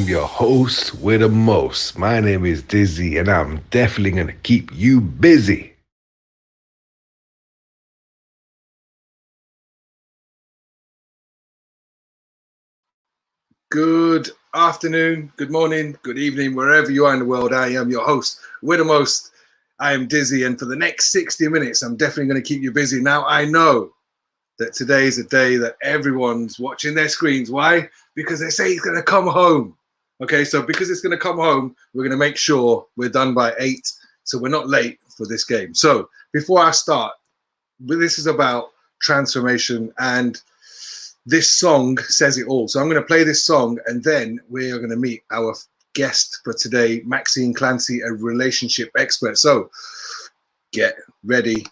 your host with the most. My name is Dizzy, and I'm definitely going to keep you busy. Good afternoon, good morning, good evening, wherever you are in the world. I am your host with the most. I am Dizzy, and for the next 60 minutes, I'm definitely going to keep you busy. Now, I know that today is a day that everyone's watching their screens. Why? Because they say it's going to come home. Okay, so because it's going to come home, we're going to make sure we're done by 8, so we're not late for this game. So before I start, this is about transformation, and this song says it all. So I'm going to play this song, and then we are going to meet our guest for today, Maxine Clancy, a relationship expert. So get ready.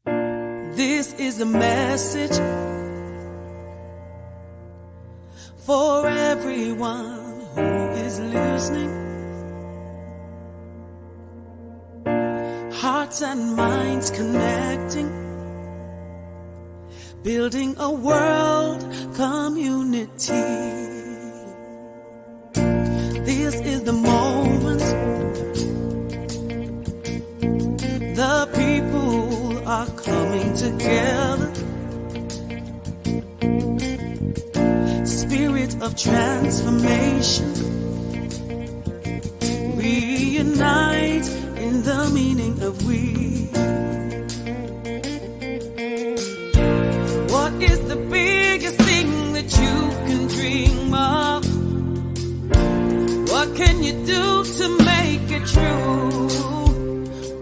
This is a message for everyone who is listening. Hearts and minds connecting, building a world community. This is the moment the people are coming together. Spirit of transformation, reunite in the meaning of we. What is the biggest thing that you can dream of? What can you do to make it true?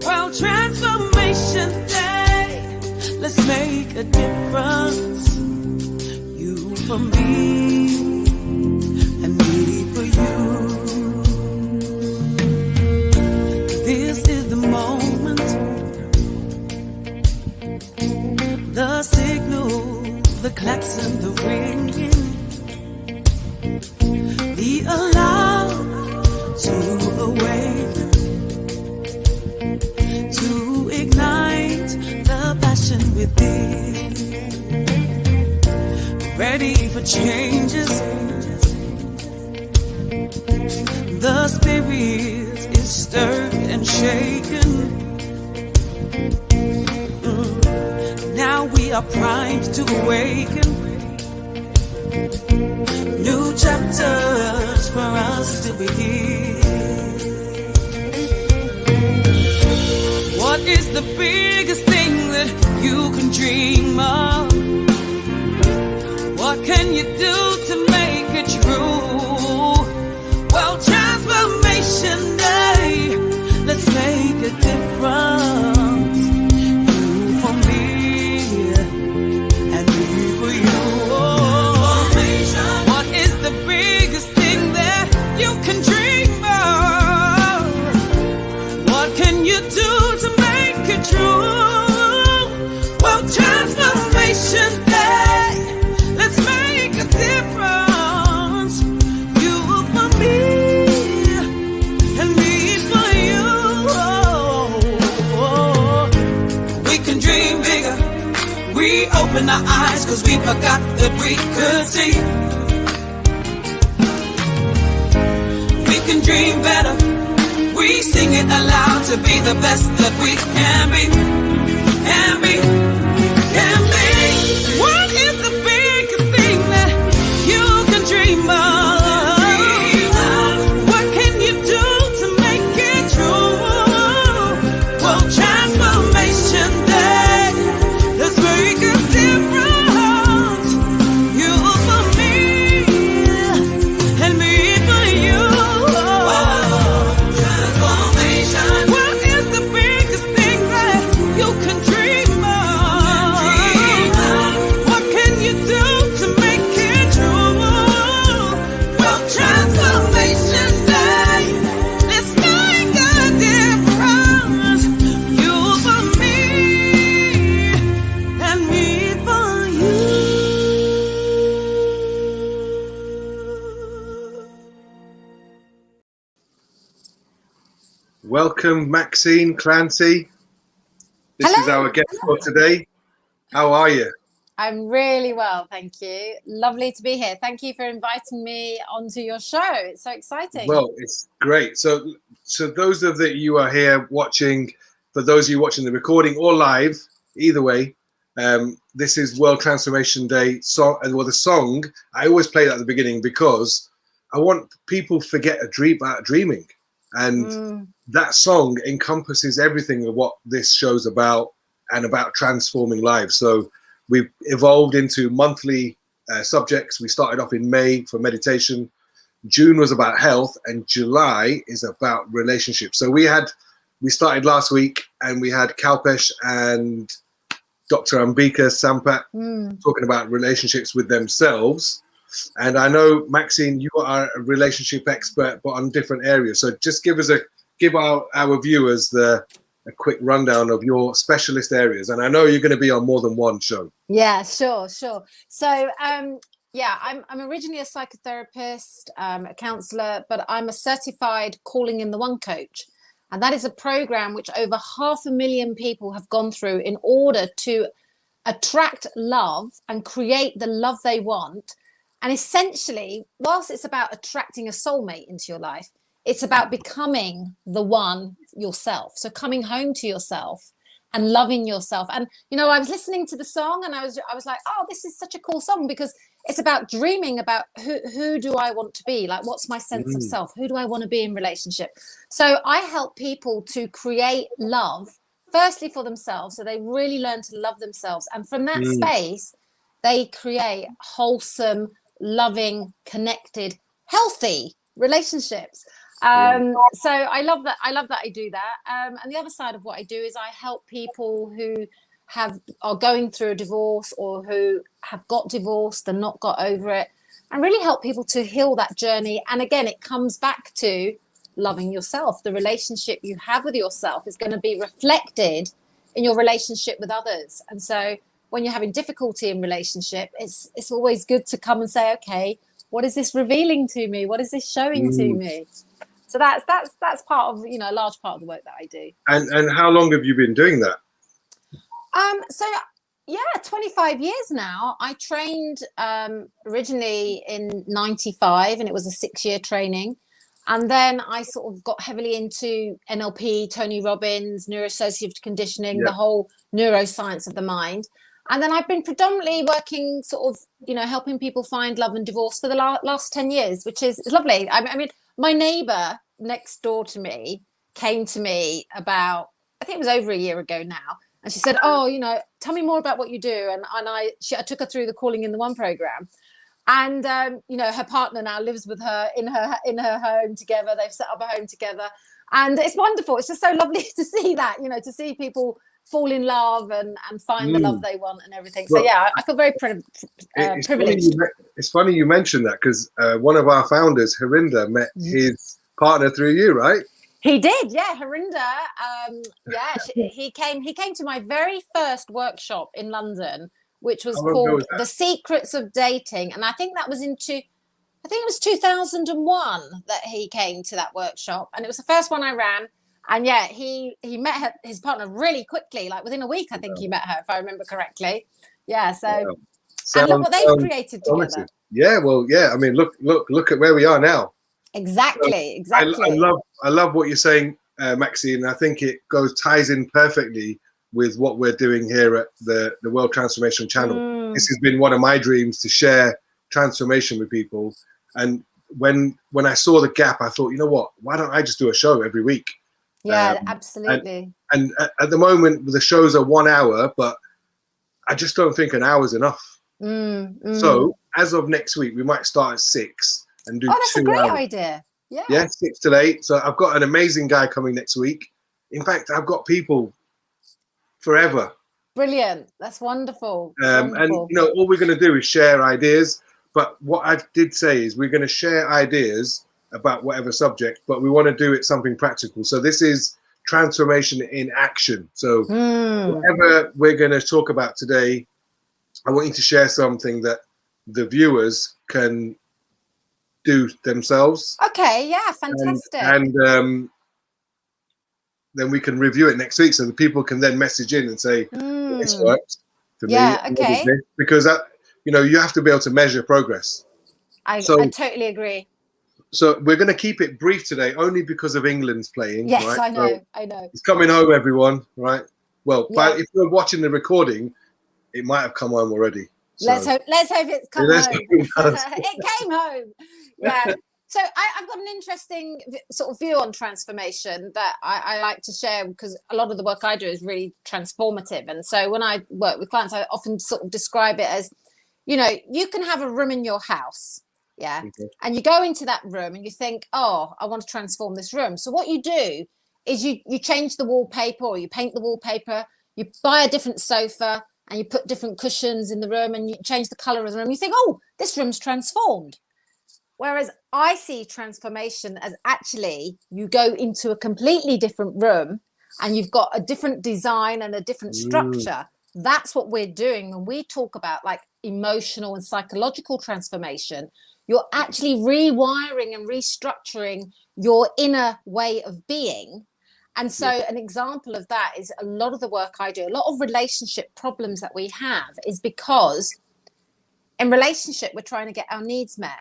Well, transformation day, let's make a difference. You for me, and me for you. This is the moment, the signal, the claps and the ringing, the alarm to awaken, to ignite the passion within. Ready for changes, the spirit is stirred and shaken. Now we are primed to awaken. New chapters for us to begin. What is the biggest thing that you can dream of? What can you do to make it true? Well, transformation day, let's make a difference. You for me, and me for you. What is the biggest thing that you can dream of? What can you do to make it true? Well, transformation day, let's make a difference. You for me, and me for you. We can dream bigger. We open our eyes 'cause we forgot that we could see. We can dream better. We sing it aloud to be the best that we can be. Can be. Can be. What is the biggest thing that you can dream of? What can you do to make it true? Well, transformation day, let's make a difference. You for me, and me for you. Transformation. What is the biggest thing that you can dream of? What can you do to make it true? Well, transformation day, let's make a difference. You for me, and me for you. Welcome, Maxine Clancy. This is Hello. our guest for today. How are you? I'm really well, thank you. Lovely to be here. Thank you for inviting me onto your show. It's so exciting. Well, it's great. So those of you are here watching, for those of you watching the recording or live, either way, this is World Transformation Day song. Well, the song I always play that at the beginning because I want people to forget about dreaming, and that song encompasses everything of what this show's about and about transforming lives. So we've evolved into monthly subjects. We started off in May for meditation. June was about health, and July is about relationships. So we started last week, and we had Kalpesh and Dr. Ambika Sampat talking about relationships with themselves. And I know, Maxine, you are a relationship expert, but on different areas. So just give our viewers a quick rundown of your specialist areas. And I know you're going to be on more than one show. Yeah, sure. So, yeah, I'm originally a psychotherapist, a counselor, but I'm a certified Calling in the One coach. And that is a program which over 500,000 people have gone through in order to attract love and create the love they want. And essentially, whilst it's about attracting a soulmate into your life, it's about becoming the one yourself. So coming home to yourself and loving yourself. And, you know, I was listening to the song and I was like, oh, this is such a cool song, because it's about dreaming about who do I want to be? Like, what's my sense of self? Who do I want to be in relationship? So I help people to create love, firstly for themselves. So they really learn to love themselves. And from that space, they create wholesome, loving, connected, healthy relationships. So I love that I do that. And the other side of what I do is I help people who are going through a divorce or who have got divorced and not got over it, and really help people to heal that journey. And again, it comes back to loving yourself. The relationship you have with yourself is going to be reflected in your relationship with others. And so when you're having difficulty in relationship, it's always good to come and say, okay, what is this revealing to me? What is this showing to me? So that's part of, you know, a large part of the work that I do. And how long have you been doing that? So yeah, 25 years now. I trained originally in 95, and it was a 6-year training. And then I sort of got heavily into NLP, Tony Robbins, neuroassociative conditioning, the whole neuroscience of the mind. And then I've been predominantly working sort of, you know, helping people find love and divorce for the last 10 years, which is lovely. I mean, my neighbor next door to me came to me about, I think it was over a year ago now. And she said, oh, you know, tell me more about what you do. And I took her through the Calling in the One program. And, you know, her partner now lives with her in her home together. They've set up a home together. And it's wonderful. It's just so lovely to see that, you know, to see people fall in love and find the love they want and everything. So, yeah, I feel very privileged. It's funny you mentioned that, because one of our founders, Harinder, met his partner through you, right? He did, yeah. Harinder, he came to my very first workshop in London, which was called The Secrets of Dating. And I think that was it was 2001 that he came to that workshop. And it was the first one I ran. And yeah, he met his partner really quickly, like within a week, I think he met her, if I remember correctly. Yeah, so and look what they've created together. Yeah, well, yeah. I mean, look at where we are now. Exactly. I love what you're saying, Maxine. I think it ties in perfectly with what we're doing here at the World Transformation Channel. This has been one of my dreams, to share transformation with people. And when I saw the gap, I thought, you know what? Why don't I just do a show every week? Yeah, absolutely. And at the moment, the shows are 1 hour, but I just don't think an hour is enough. So as of next week, we might start at 6 and do 2 hours. That's a great idea. Yeah, 6 to 8. So I've got an amazing guy coming next week. In fact, I've got people forever. Brilliant. That's wonderful. And you know, all we're going to do is share ideas. But what I did say is we're going to share ideas about whatever subject, but we want to do it something practical. So this is transformation in action. So whatever we're going to talk about today, I want you to share something that the viewers can do themselves. Okay, yeah, fantastic. And then we can review it next week, so the people can then message in and say, this works. for Yeah, me, okay. because that, you know, you have to be able to measure progress. I So, totally agree. so we're going to keep it brief today, only because of England's playing. Yes, Right? I know. So I know. it's coming home, everyone. Right? Well, Yeah. but if you're watching the recording, it might have come home already. So, Let's hope it's come let's home. hope it does. It came home. Yeah. So I've got an interesting sort of view on transformation that I like to share, because a lot of the work I do is really transformative. And so when I work with clients, I often sort of describe it as, you know, you can have a room in your house. Yeah. Okay. And you go into that room and you think, oh, I want to transform this room. So what you do is you change the wallpaper, or you paint the wallpaper, you buy a different sofa, and you put different cushions in the room, and you change the color of the room. You think, oh, this room's transformed. Whereas I see transformation as actually you go into a completely different room and you've got a different design and a different structure. That's what we're doing when we talk about like emotional and psychological transformation. You're actually rewiring and restructuring your inner way of being. And so an example of that is a lot of the work I do, a lot of relationship problems that we have is because in relationship, we're trying to get our needs met.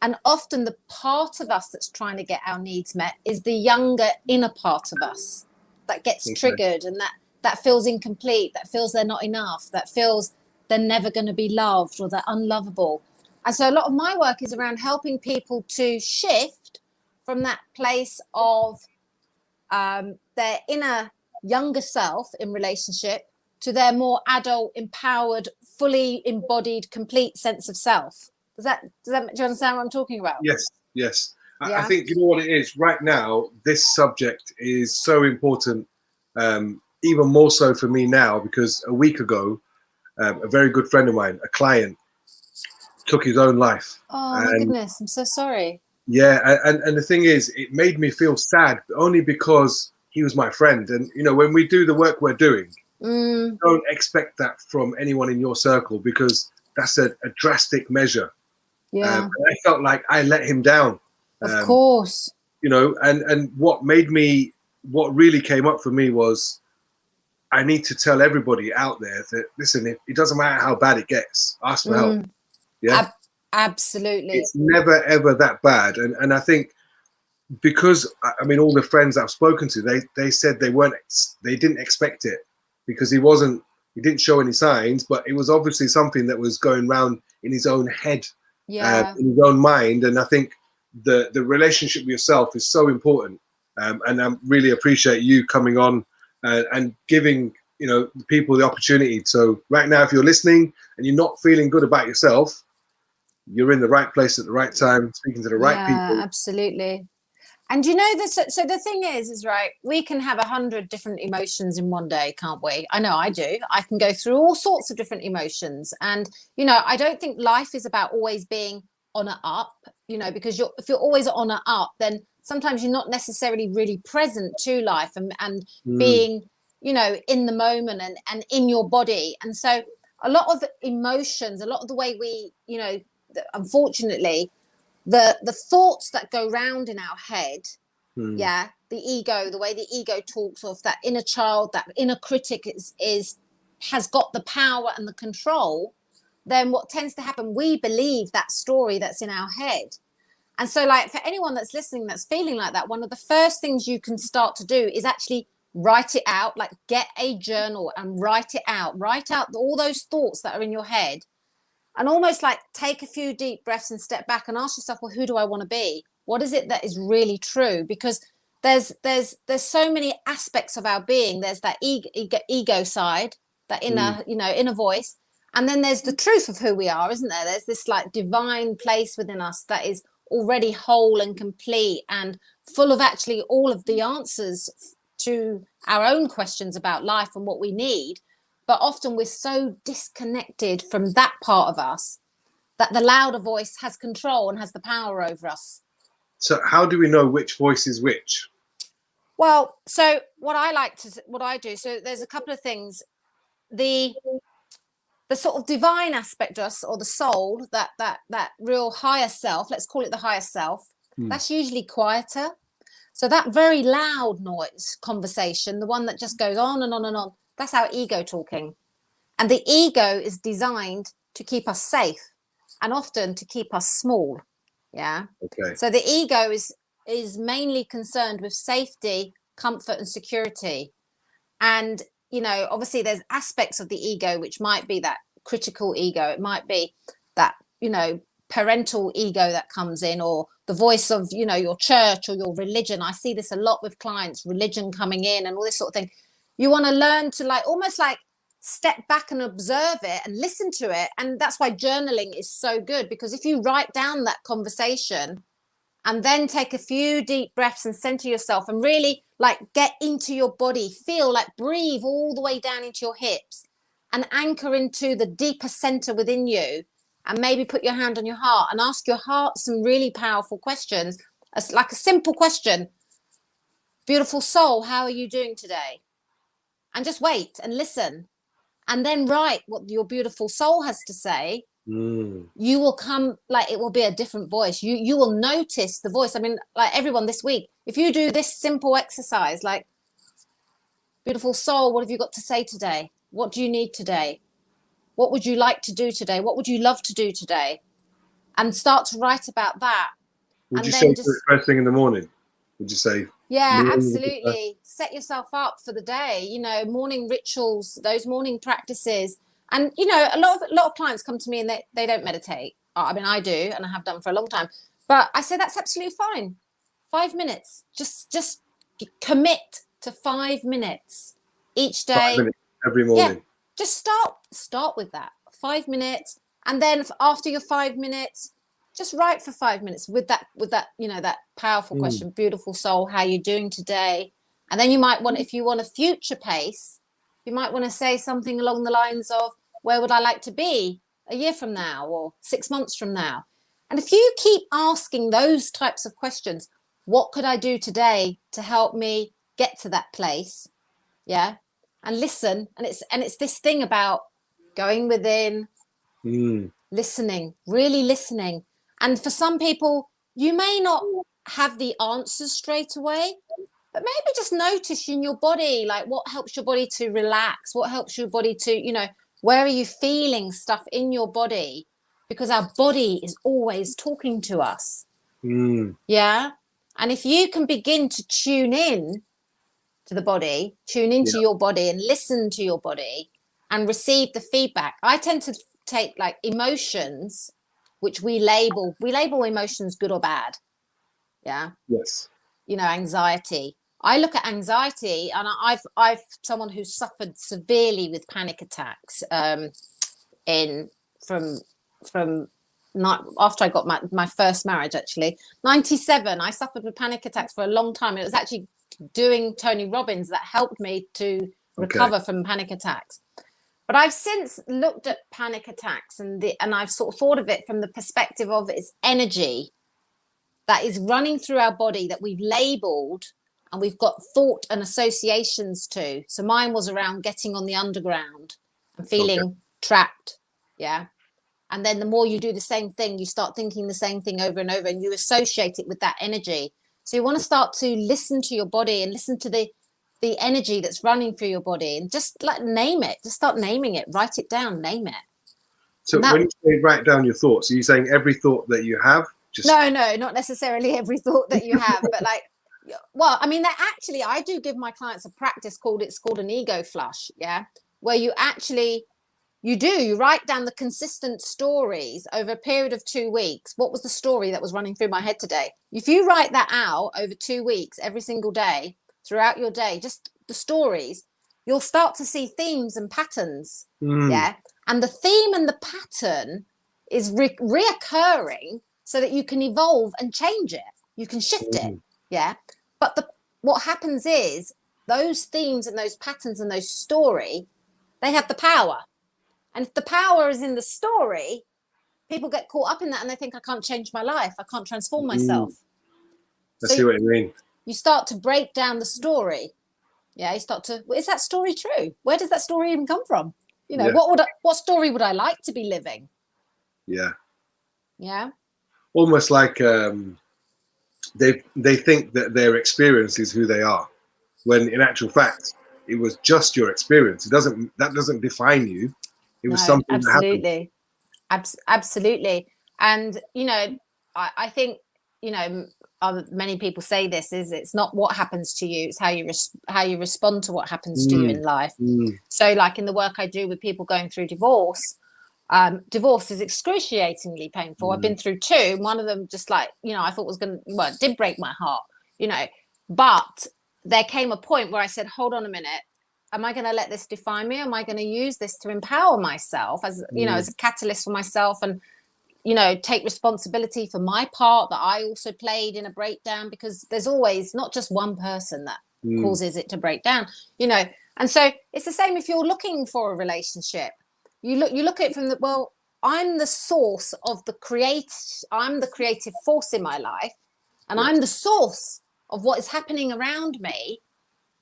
And often the part of us that's trying to get our needs met is the younger inner part of us that gets triggered, and that feels incomplete, that feels they're not enough, that feels they're never going to be loved, or they're unlovable. And so a lot of my work is around helping people to shift from that place of their inner younger self in relationship to their more adult, empowered, fully embodied, complete sense of self. Do you understand what I'm talking about? Yes, yes. Yeah. I think, you know what it is right now, this subject is so important, even more so for me now, because a week ago, a very good friend of mine, a client, took his own life. Oh my goodness, I'm so sorry. Yeah, and the thing is, it made me feel sad only because he was my friend. And, you know, when we do the work we're doing, don't expect that from anyone in your circle, because that's a drastic measure. Yeah. I felt like I let him down. Of course. You know, and what really came up for me was, I need to tell everybody out there that, listen, it doesn't matter how bad it gets, ask for help. Yeah. Absolutely. It's never, ever that bad. And I think, because, I mean, all the friends I've spoken to, they said they didn't expect it, because he didn't show any signs, but it was obviously something that was going around in his own head. Yeah. In his own mind. And I think the relationship with yourself is so important, and I really appreciate you coming on and giving, you know, people the opportunity. So right now, if you're listening and you're not feeling good about yourself, you're in the right place at the right time, speaking to the right people. Absolutely. And you know this, so the thing is right, we can have 100 different emotions in one day, can't we? I know I do. I can go through all sorts of different emotions. And, you know, I don't think life is about always being on a up, you know, because if you're always on a up, then sometimes you're not necessarily really present to life and being, you know, in the moment and in your body. And so a lot of emotions, a lot of the way we, you know, unfortunately, the thoughts that go round in our head, the ego, the way the ego talks, of that inner child, that inner critic has got the power and the control, then what tends to happen, we believe that story that's in our head. And so, like, for anyone that's listening that's feeling like that, one of the first things you can start to do is actually write it out. Like, get a journal and write it out. Write out all those thoughts that are in your head. And almost like take a few deep breaths and step back and ask yourself, well, who do I want to be? What is it that is really true? Because there's so many aspects of our being. There's that ego side, that inner, you know, inner voice. And then there's the truth of who we are, isn't there? There's this like divine place within us that is already whole and complete and full of actually all of the answers to our own questions about life and what we need. But often we're so disconnected from that part of us that the louder voice has control and has the power over us. So how do we know which voice is which? Well, so what I do, so there's a couple of things. The sort of divine aspect of us, or the soul, that real higher self, let's call it the higher self, that's usually quieter. So that very loud noise conversation, the one that just goes on and on and on, that's our ego talking. And the ego is designed to keep us safe and often to keep us small. Yeah. Okay. So the ego is mainly concerned with safety, comfort, and security. And, you know, obviously there's aspects of the ego which might be that critical ego. It might be that, you know, parental ego that comes in, or the voice of, you know, your church or your religion. I see this a lot with clients, religion coming in and all this sort of thing. You want to learn to like almost like step back and observe it and listen to it. And that's why journaling is so good, because if you write down that conversation and then take a few deep breaths and center yourself and really like get into your body, feel like breathe all the way down into your hips and anchor into the deeper center within you, and maybe put your hand on your heart and ask your heart some really powerful questions. As like a simple question: beautiful soul, how are you doing today? And just wait and listen, and then write what your beautiful soul has to say. You will come, like, it will be a different voice. You will notice the voice. I mean, like everyone this week, if you do this simple exercise, like, beautiful soul, what have you got to say today? What do you need today? What would you like to do today? What would you love to do today? And start to write about that. Would and you then say first thing in the morning? Would you say? Yeah, absolutely. Set yourself up for the day, you know, morning rituals, those morning practices. And, you know, a lot of clients come to me and they don't meditate. I mean, I do, and I have done for a long time. But I say that's absolutely fine. 5 minutes. Just commit to 5 minutes each day. 5 minutes every morning. Yeah, just start with that. 5 minutes. And then after your 5 minutes, just write for 5 minutes with that, you know, that powerful question: beautiful soul, how are you doing today? And then you might want, if you want a future pace, you might want to say something along the lines of, where would I like to be a year from now or 6 months from now? And if you keep asking those types of questions, what could I do today to help me get to that place? Yeah. And listen. And it's this thing about going within, listening, really listening. And for some people, you may not have the answers straight away, but maybe just notice in your body, like what helps your body to relax, what helps your body to, you know, where are you feeling stuff in your body? Because our body is always talking to us. Yeah. And if you can begin to tune in to the body, tune into your body and listen to your body and receive the feedback. I tend to take like emotions, which we label emotions good or bad. Yeah. Yes. You know, anxiety. I look at anxiety, and I've someone who suffered severely with panic attacks after I got my first marriage, actually. 97, I suffered with panic attacks for a long time. It was actually doing Tony Robbins that helped me to recover from panic attacks. But I've since looked at panic attacks and I've sort of thought of it from the perspective of its energy that is running through our body that we've labeled and we've got thought and associations to. So mine was around getting on the underground and feeling trapped. Yeah. And then the more you do the same thing, you start thinking the same thing over and over, and you associate it with that energy. So you want to start to listen to your body and listen to the energy that's running through your body, and just like name it. Just start naming it. Write it down. Name it. So when you say write down your thoughts, are you saying every thought that you have? No, not necessarily every thought that you have, but like, well, I mean, that actually, I do give my clients a practice called an ego flush. Yeah. Where you actually, you write down the consistent stories over a period of 2 weeks. What was the story that was running through my head today? If you write that out over 2 weeks, every single day, throughout your day, just the stories, you'll start to see themes and patterns. Yeah. And the theme and the pattern is reoccurring so that you can evolve and change it. You can shift it. Yeah. But what happens is those themes and those patterns and those story, they have the power. And if the power is in the story, people get caught up in that and they think, I can't change my life. I can't transform myself. I see what you mean. You start to break down the story. Yeah, you start to, is that story true? Where does that story even come from? You know, what story would I like to be living? Yeah. Yeah. Almost like they think that their experience is who they are, when in actual fact, it was just your experience. That doesn't define you. It was No, something that happened. absolutely. Absolutely. And, you know, I think, you know, many people say this is it's not what happens to you, it's how you respond to what happens to you in life. So like in the work I do with people going through divorce, divorce is excruciatingly painful. I've been through two. One of them just like, you know, I thought was going to, well, it did break my heart, you know, but there came a point where I said, hold on a minute. Am I going to let this define me? Am I going to use this to empower myself as, you know, as a catalyst for myself and, you know, take responsibility for my part that I also played in a breakdown? Because there's always not just one person that causes it to break down, you know. And so it's the same if you're looking for a relationship. You look at it from the, well, I'm the source of I'm the creative force in my life, and I'm the source of what is happening around me.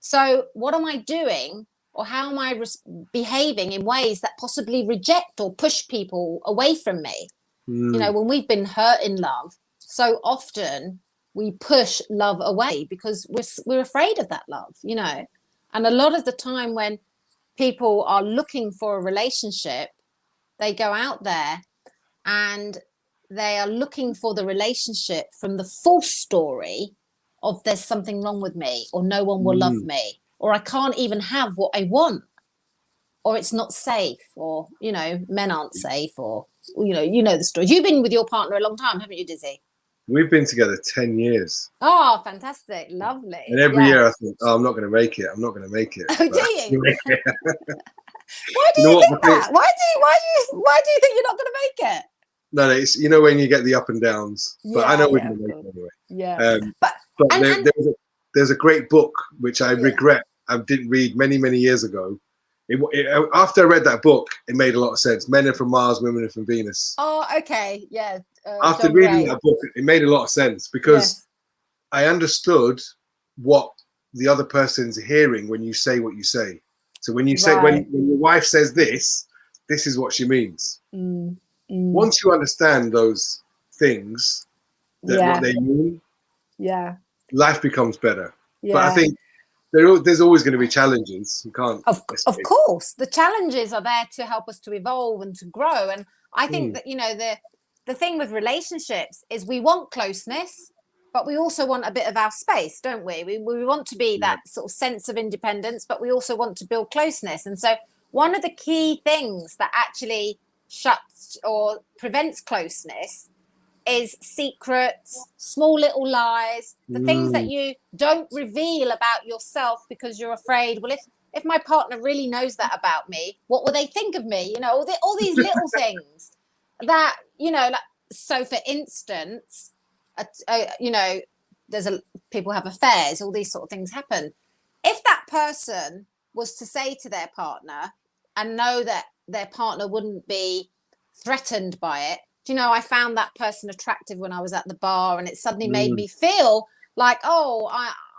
So what am I doing, or how am I behaving in ways that possibly reject or push people away from me? You know, when we've been hurt in love, so often we push love away because we're afraid of that love, you know. And a lot of the time when people are looking for a relationship, they go out there and they are looking for the relationship from the false story of there's something wrong with me, or no one will love me, or I can't even have what I want, or it's not safe, or, you know, men aren't safe, or, you know the story. You've been with your partner a long time, haven't you, Dizzy? We've been together 10 years. Oh, fantastic. Lovely. And every year I think, oh, I'm not going to make it. I'm not going to make it. Oh, do you? Why do You know you what, think that? Why do you think you're not going to make it? No, it's, you know, when you get the up and downs, but I know we're going to make it anyway. Yeah. But there's a great book, which I regret I didn't read many, many years ago. After I read that book, it made a lot of sense. Men are from Mars, women are from Venus. Oh, okay. Yeah. After reading that book, it made a lot of sense because I understood what the other person's hearing when you say what you say. So when you say, when your wife says this is what she means. Once you understand those things, what they mean, life becomes better. But I think there's always going to be challenges. You can't. Of course, the challenges are there to help us to evolve and to grow. And I think that, you know, the thing with relationships is we want closeness, but we also want a bit of our space, don't we? We want to be that sort of sense of independence, but we also want to build closeness. And so one of the key things that actually shuts or prevents closeness is secrets, small little lies, the things that you don't reveal about yourself because you're afraid, well, if my partner really knows that about me, what will they think of me? You know, all these little things that, you know, like, so for instance, you know, people have affairs, all these sort of things happen. If that person was to say to their partner and know that their partner wouldn't be threatened by it, do you know, I found that person attractive when I was at the bar, and it suddenly made me feel like, oh,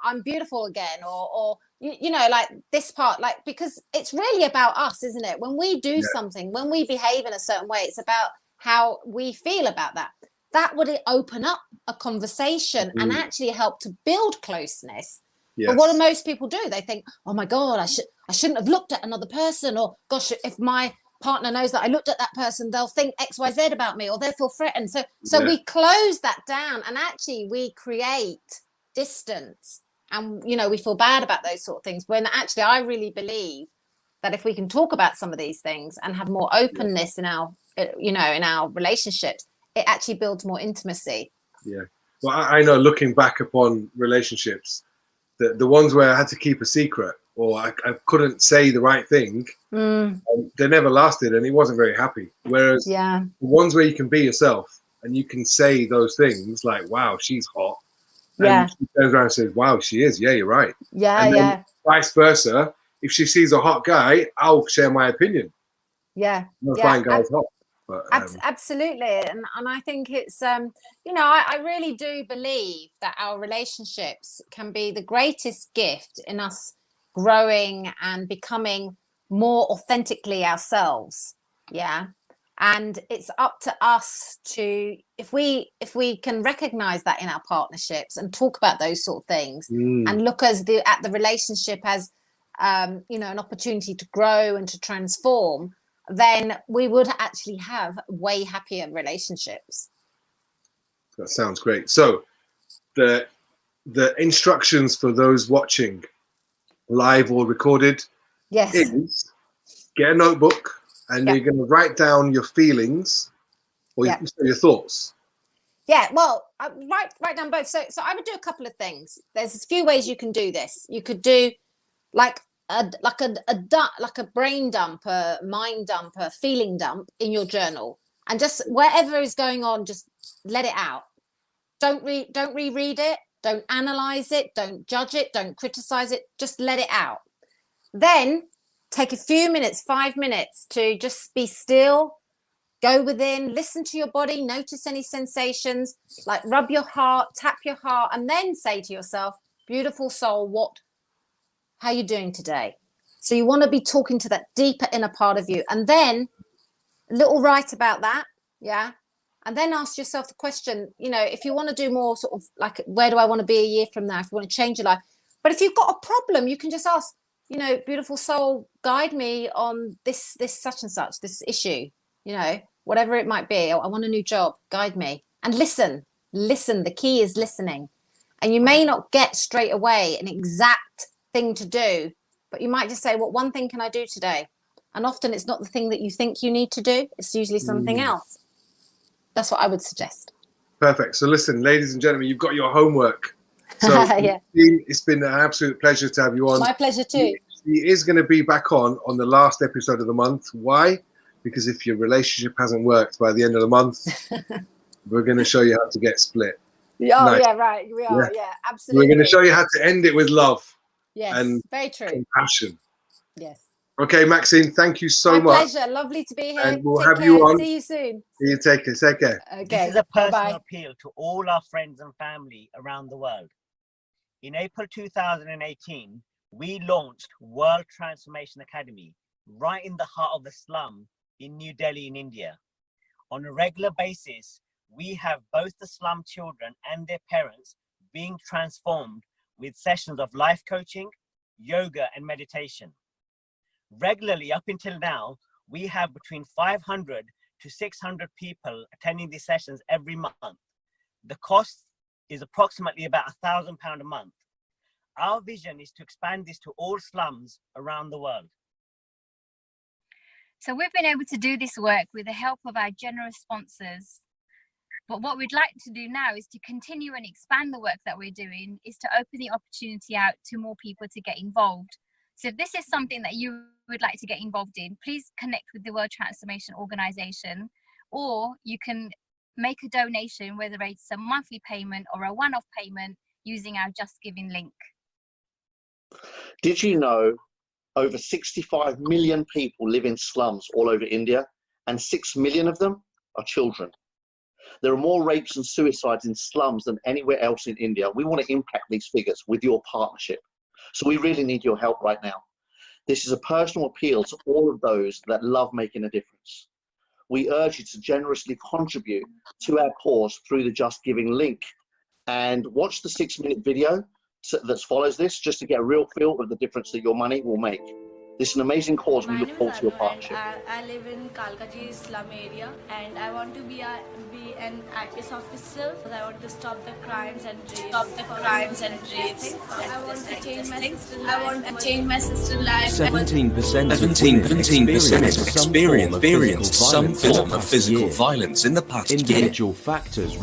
I'm beautiful again, or you know, like this part, like, because it's really about us, isn't it? When we do something, when we behave in a certain way, it's about how we feel about that. That would open up a conversation and actually help to build closeness. But what do most people do? They think, oh my God, I shouldn't have looked at another person, or gosh, if my partner knows that I looked at that person, they'll think XYZ about me, or they'll feel threatened. So we close that down, and actually we create distance, and, you know, we feel bad about those sort of things, when actually I really believe that if we can talk about some of these things and have more openness in our, you know, in our relationships, it actually builds more intimacy. Yeah. Well, I know, looking back upon relationships, the ones where I had to keep a secret, or I couldn't say the right thing, they never lasted, and it wasn't very happy. Whereas the ones where you can be yourself and you can say those things like, wow, she's hot. And she turns around and says, wow, she is. Yeah, you're right. And then vice versa. If she sees a hot guy, I'll share my opinion. Find guys hot. But, absolutely. And I think it's, you know, I really do believe that our relationships can be the greatest gift in us growing and becoming more authentically ourselves. And it's up to us to, if we can recognize that in our partnerships and talk about those sort of things, and look at the relationship as, you know, an opportunity to grow and to transform, then we would actually have way happier relationships. That sounds great. So the instructions for those watching live or recorded is get a notebook and you're going to write down your feelings or your thoughts. Yeah, well, write down both. So I would do a couple of things. There's a few ways you can do this. You could do like a brain dump, a mind dump, a feeling dump in your journal, and just whatever is going on, just let it out. Don't reread it. Don't analyze it. Don't judge it. Don't criticize it. Just let it out. Then take a few minutes, 5 minutes, to just be still. Go within, listen to your body, notice any sensations, like rub your heart, tap your heart, and then say to yourself, beautiful soul, how are you doing today? So you want to be talking to that deeper inner part of you. And then a little write about that. Yeah. And then ask yourself the question, if you want to do more sort of like, where do I want to be a year from now? If you want to change your life. But if you've got a problem, you can just ask, beautiful soul, guide me on this such and such, this issue. Whatever it might be. I want a new job, guide me. And listen. The key is listening. And you may not get straight away an exact thing to do, but you might just say, what one thing can I do today? And often it's not the thing that you think you need to do. It's usually something else. That's what I would suggest. Perfect. So listen, ladies and gentlemen, you've got your homework. So it's been an absolute pleasure to have you on. My pleasure too. She is going to be back on the last episode of the month. Why? Because if your relationship hasn't worked by the end of the month, we're going to show you how to get split. Oh, nice. Yeah, right. We are. Yeah, absolutely. We're going to show you how to end it with love. Yes, and very true. Compassion. Yes. Okay, Maxine, thank you so much. My pleasure. Lovely to be here. And we'll have you on. See you soon. See you. Take care. Okay. This is a personal appeal to all our friends and family around the world. In April 2018, we launched World Transformation Academy right in the heart of the slum in New Delhi in India. On a regular basis, we have both the slum children and their parents being transformed with sessions of life coaching, yoga, and meditation. Regularly, up until now, we have between 500 to 600 people attending these sessions every month. The cost is approximately about £1,000 a month. Our vision is to expand this to all slums around the world. So we've been able to do this work with the help of our generous sponsors. But what we'd like to do now is to continue and expand the work that we're doing, is to open the opportunity out to more people to get involved. So if this is something that you would like to get involved in, please connect with the World Transformation Organization, or you can make a donation, whether it's a monthly payment or a one-off payment, using our Just Giving link. Did you know over 65 million people live in slums all over India, and 6 million of them are children? There are more rapes and suicides in slums than anywhere else in India. We want to impact these figures with your partnership. So we really need your help right now. This is a personal appeal to all of those that love making a difference. We urge you to generously contribute to our cause through the Just Giving link, and watch the 6-minute video that follows this, just to get a real feel of the difference that your money will make. This is an amazing cause. We look forward to your partnership. I live in Kalkaji slum area, and I want to be an IPS officer because I want to stop the crimes and rapes. I want to change my sister's life. I want to change my sister's life. 17% experienced some form of physical violence in the past year. Individual factors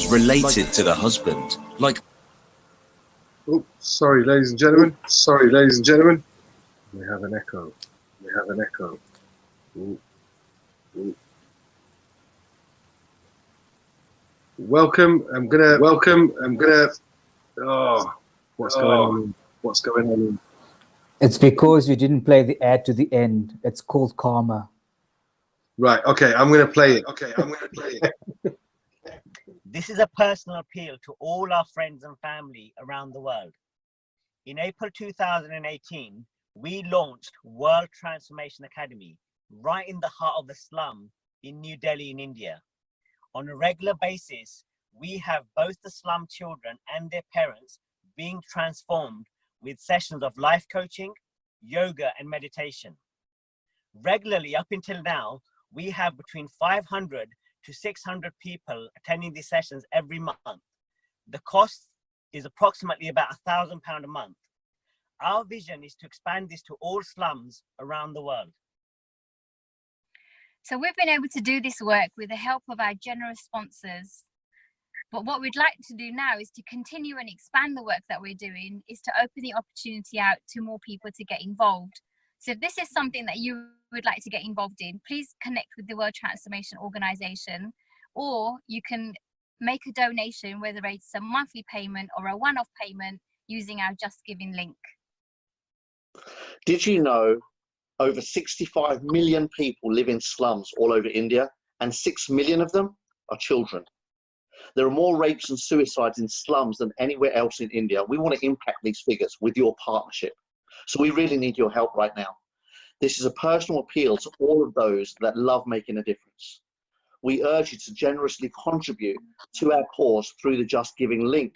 related to the husband, like. Oh, sorry, ladies and gentlemen. We have an echo. Ooh. Welcome. I'm gonna. Oh, what's going on? It's because you didn't play the ad to the end. It's called karma. Right. Okay. I'm gonna play it. This is a personal appeal to all our friends and family around the world. In April 2018, we launched World Transformation Academy right in the heart of the slum in New Delhi in India. On a regular basis, we have both the slum children and their parents being transformed with sessions of life coaching, yoga, and meditation. Regularly, up until now, we have between 500 to 600 people attending these sessions every month. The cost is approximately about £1,000 a month. Our vision is to expand this to all slums around the world. So we've been able to do this work with the help of our generous sponsors. But what we'd like to do now is to continue and expand the work that we're doing, is to open the opportunity out to more people to get involved. So if this is something that you would like to get involved in, please connect with the World Transformation Organization, or you can make a donation, whether it's a monthly payment or a one-off payment, using our Just Giving link. Did you know over 65 million people live in slums all over India, and 6 million of them are children? There are more rapes and suicides in slums than anywhere else in India. We want to impact these figures with your partnership. So we really need your help right now. This is a personal appeal to all of those that love making a difference. We urge you to generously contribute to our cause through the Just Giving link,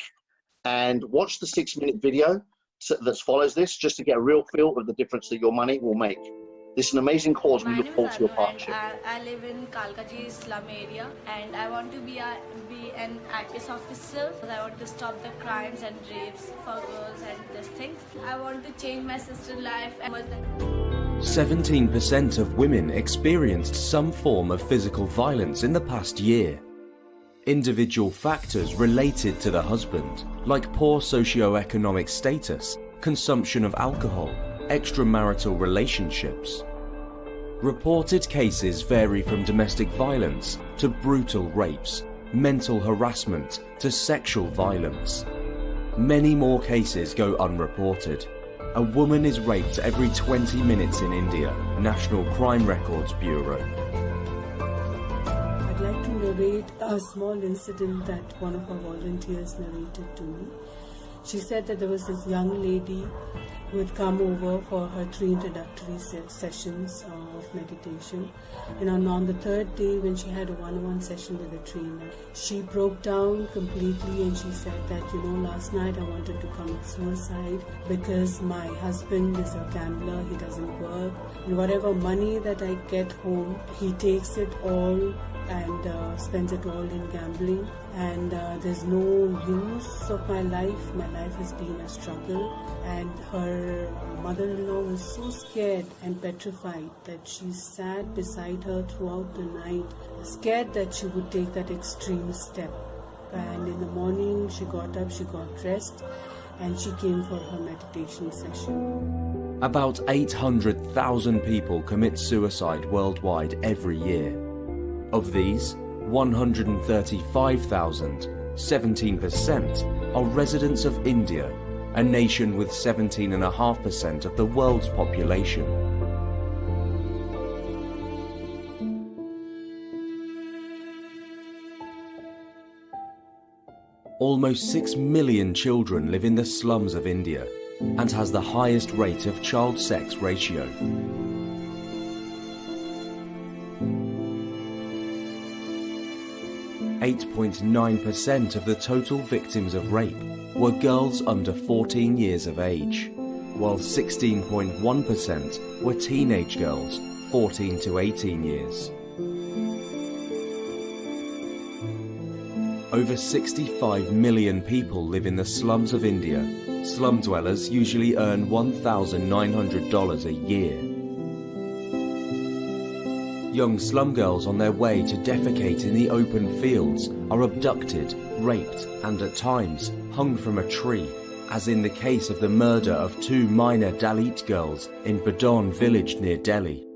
and watch the 6-minute video that follows this, just to get a real feel of the difference that your money will make. This is an amazing cause. We look forward to your partnership. I live in Kalkaji slum area, and I want to be an IPS officer. I want to stop the crimes and rapes for girls and these things. I want to change my sister's life. 17% of women experienced some form of physical violence in the past year. Individual factors related to the husband, like poor socioeconomic status, consumption of alcohol, extramarital relationships. Reported cases vary from domestic violence to brutal rapes, mental harassment to sexual violence. Many more cases go unreported. A woman is raped every 20 minutes in India, National Crime Records Bureau. I'd like to narrate a small incident that one of our volunteers narrated to me. She said that there was this young lady who had come over for her 3 introductory sessions of meditation. And on the 3rd day, when she had a one-on-one session with a trainer, she broke down completely, and she said that, last night I wanted to commit suicide because my husband is a gambler, he doesn't work, and whatever money that I get home, he takes it all and spends it all in gambling, and there's no use of my life. My life has been a struggle, and her mother-in-law was so scared and petrified that she sat beside her throughout the night, scared that she would take that extreme step. And in the morning she got up, she got dressed, and she came for her meditation session. About 800,000 people commit suicide worldwide every year. Of these, 135,000, 17%, are residents of India, a nation with 17.5% of the world's population. Almost 6 million children live in the slums of India and has the highest rate of child sex ratio. 8.9% of the total victims of rape were girls under 14 years of age, while 16.1% were teenage girls 14 to 18 years. Over 65 million people live in the slums of India. Slum dwellers usually earn $1,900 a year. Young slum girls on their way to defecate in the open fields are abducted, raped, and at times hung from a tree, as in the case of the murder of 2 minor Dalit girls in Badon village near Delhi.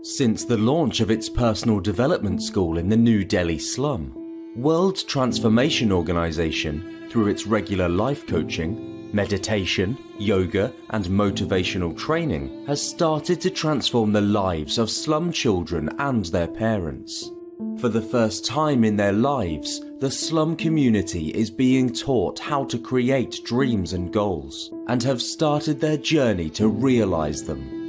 Since the launch of its personal development school in the New Delhi slum, World Transformation Organization, through its regular life coaching, meditation, yoga, and motivational training, has started to transform the lives of slum children and their parents. For the first time in their lives, the slum community is being taught how to create dreams and goals, and have started their journey to realize them.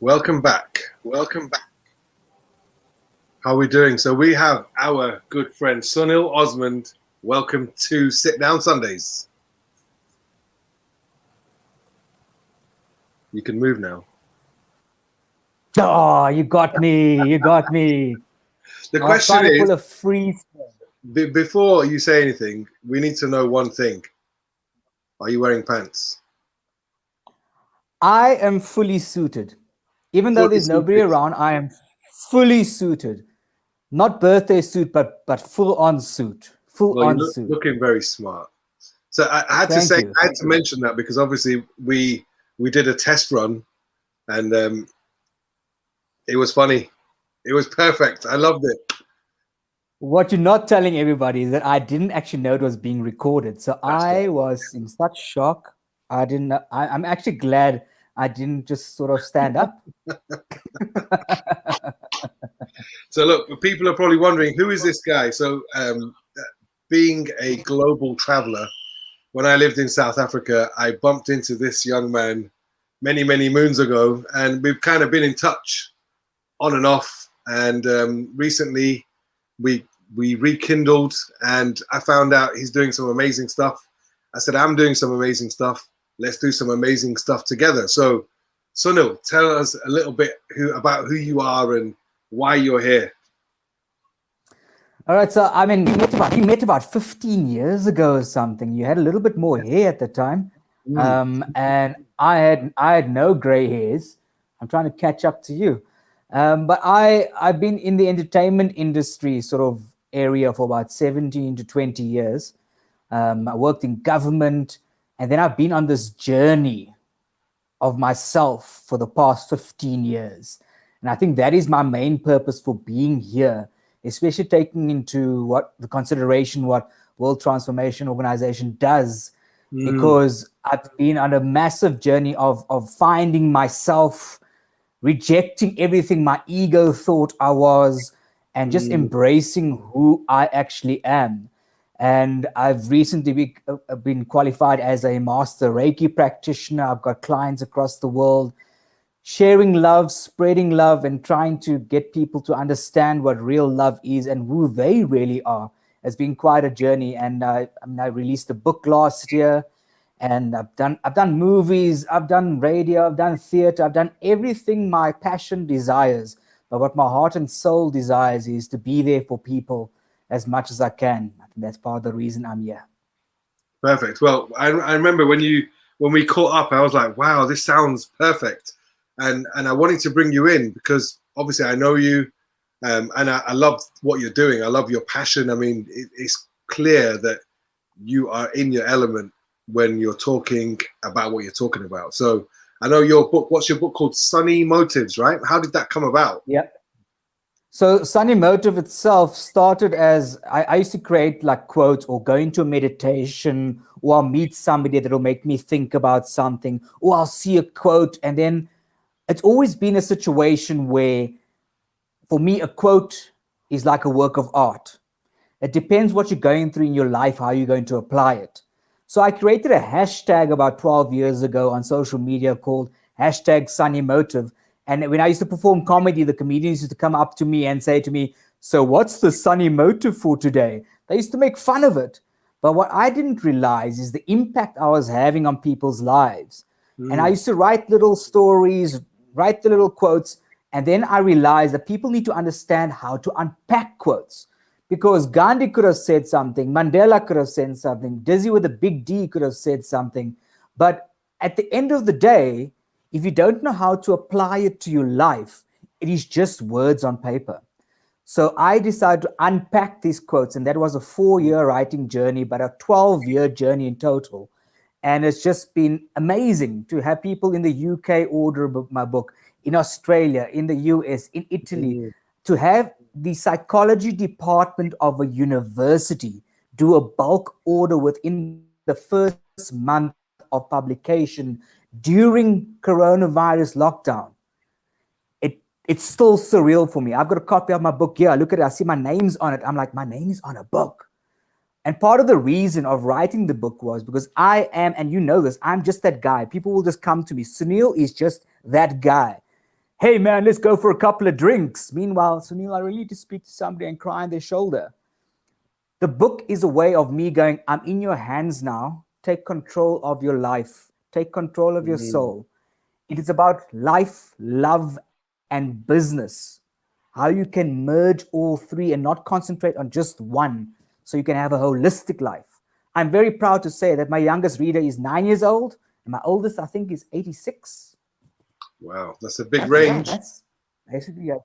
Welcome back. Welcome back. How are we doing? So we have our good friend Sunil Osmun. Welcome to Sit Down Sundays. You can move now. Oh, you got me. You got me. The I was question trying to is, pull a freeze. before you say anything, we need to know one thing. Are you wearing pants? I am fully suited. Even though Fully there's nobody suited. around, I am fully suited. Not birthday suit, but full on suit. Full Well, on you're suit. looking very smart. So I had to Thank say, you. I had to mention that because obviously we did a test run, and it was funny. It was perfect. I loved it. What you're not telling everybody is that I didn't actually know it was being recorded. So I was in such shock. I didn't know. I'm actually glad I didn't just sort of stand up. So look, people are probably wondering, who is this guy? So being a global traveler, when I lived in South Africa, I bumped into this young man many, many moons ago, and we've kind of been in touch on and off. And recently we rekindled, and I found out he's doing some amazing stuff. I said, I'm doing some amazing stuff. Let's do some amazing stuff together. So Sunil, tell us a little bit about who you are and why you're here. All right, so I mean, we met about 15 years ago or something. You had a little bit more hair at the time, and I had no gray hairs. I'm trying to catch up to you, but I've been in the entertainment industry sort of area for about 17 to 20 years. I worked in government, and then I've been on this journey of myself for the past 15 years, and I think that is my main purpose for being here, especially taking into what the consideration what World Transformation Organization does, because I've been on a massive journey of finding myself, rejecting everything my ego thought I was, and just embracing who I actually am. And I've recently been qualified as a master Reiki practitioner. I've got clients across the world, sharing love, spreading love, and trying to get people to understand what real love is and who they really are. It's been quite a journey. And I released a book last year, and I've done movies, I've done radio, I've done theater, I've done everything my passion desires. But what my heart and soul desires is to be there for people as much as I can. I think that's part of the reason I'm here. Perfect. Well, I remember when we caught up, I was like, wow, this sounds perfect. And I wanted to bring you in because obviously I know you, and I love what you're doing. I love your passion. I mean, it's clear that you are in your element when you're talking about what you're talking about. So I know your book. What's your book called? Sunny Motives, right? How did that come about? Yep. So Sunny Motive itself started as I used to create like quotes or go into a meditation, or I'll meet somebody that'll make me think about something, or I'll see a quote, and then it's always been a situation where, for me, a quote is like a work of art. It depends what you're going through in your life, how you're going to apply it. So I created a hashtag about 12 years ago on social media called #SunnyMotive. And when I used to perform comedy, the comedians used to come up to me and say to me, so what's the sunny motive for today? They used to make fun of it. But what I didn't realize is the impact I was having on people's lives. And I used to write little stories, write the little quotes, and then I realized that people need to understand how to unpack quotes, because Gandhi could have said something, Mandela could have said something, Dizzy with a big D could have said something, but at the end of the day, if you don't know how to apply it to your life, it is just words on paper. So I decided to unpack these quotes, and that was a 4-year writing journey, but a 12-year journey in total. And it's just been amazing to have people in the UK order my book, in Australia, in the US, in Italy, to have the psychology department of a university do a bulk order within the first month of publication during coronavirus lockdown. It's still surreal for me. I've got a copy of my book here. I look at it, I see my name's on it. I'm like, my name is on a book. And part of the reason of writing the book was because I am, and you know this, I'm just that guy. People will just come to me. Sunil is just that guy. Hey man, let's go for a couple of drinks. Meanwhile, Sunil, I really need to speak to somebody and cry on their shoulder. The book is a way of me going, I'm in your hands now. Take control of your life. Take control of your soul. It is about life, love, and business. How you can merge all three and not concentrate on just one so you can have a holistic life. I'm very proud to say that my youngest reader is 9 years old and my oldest, I think, is 86. Wow, that's a big range. That's basically it.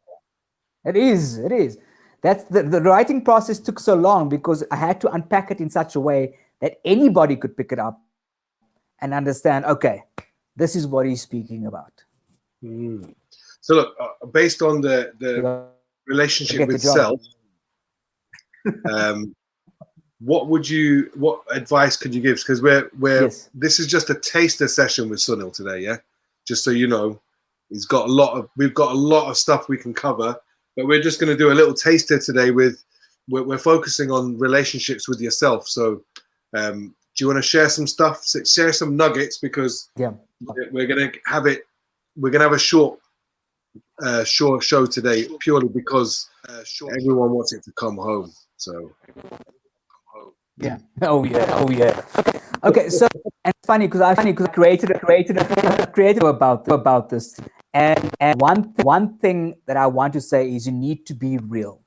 It is. That's the writing process took so long because I had to unpack it in such a way that anybody could pick it up and understand, okay, this is what he's speaking about. So look, based on the relationship with self, what advice could you give? Because this is just a taster session with Sunil today, yeah? Just so you know, we've got a lot of stuff we can cover, but we're just going to do a little taster today we're focusing on relationships with yourself. So do you want to share some stuff, share some nuggets, because we're going to have a short show today purely because everyone wants it to come home. So yeah. Oh yeah. Okay. So, and it's funny because I created about this, and one thing that I want to say is you need to be real.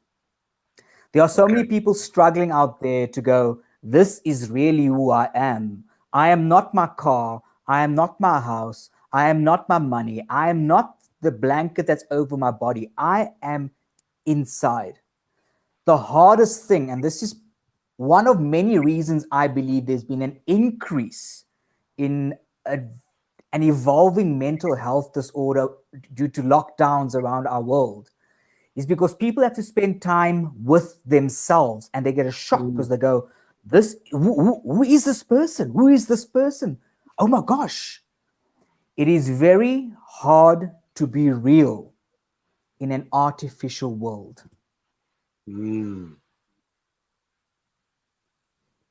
There are so many people struggling out there to go, this is really who I am. I am not my car. I am not my house. I am not my money. I am not the blanket that's over my body. I am inside. The hardest thing, and this is one of many reasons I believe there's been an increase in an evolving mental health disorder due to lockdowns around our world, is because people have to spend time with themselves and they get a shock because they go, who is this person? Who is this person? Oh my gosh. It is very hard to be real in an artificial world.